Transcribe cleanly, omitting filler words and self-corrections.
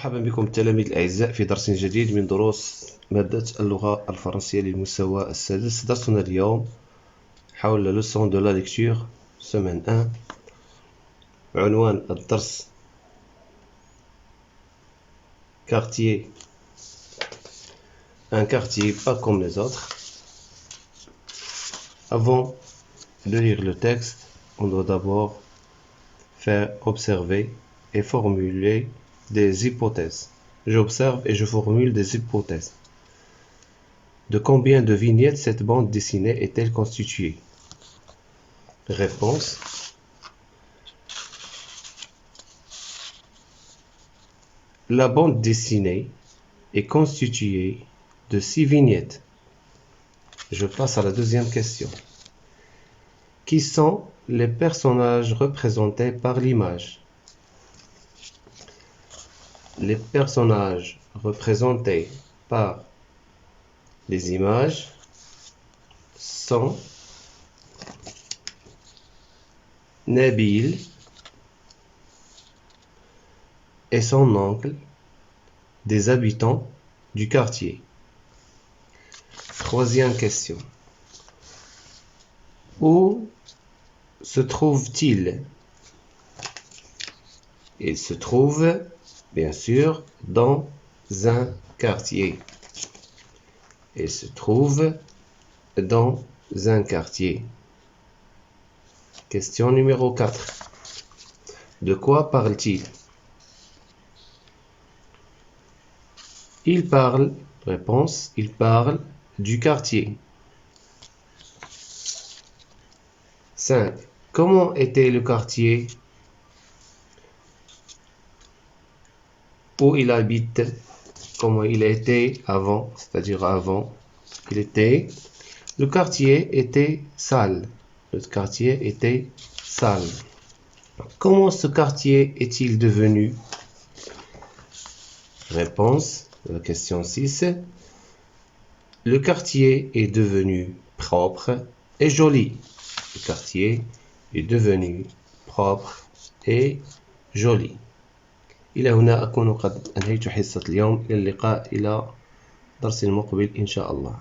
مرحبا بكم التلاميذ الأعزاء في درس جديد من دروس مادة اللغة الفرنسية للمستوى السادس. درسنا اليوم حول leçon de la lecture semaine 1. عنوان الدرس quartier, un quartier pas comme les autres. Avant de lire le texte, on doit d'abord faire observer et formuler des hypothèses. J'observe et je formule des hypothèses. De combien de vignettes cette bande dessinée est-elle constituée? Réponse. La bande dessinée est constituée de 6 vignettes. Je passe à la deuxième question. Qui sont les personnages représentés par l'image? Les personnages représentés par les images sont Nabil et son oncle, des habitants du quartier. Troisième question. Où se trouve-t-il? Il se trouve, bien sûr, dans un quartier. Il se trouve dans un quartier. Question numéro 4. De quoi parle-t-il? Il parle, réponse, il parle du quartier. 5. Comment était le quartier où il habite? Comment il était avant, c'est-à-dire avant il était. Le quartier était sale. Le quartier était sale. Comment ce quartier est-il devenu? Réponse à la question 6. Le quartier est devenu propre et joli. Le quartier est devenu propre et joli. إلى هنا أكون قد أنهيت حصة اليوم. إلى اللقاء إلى درس مقبل إن شاء الله.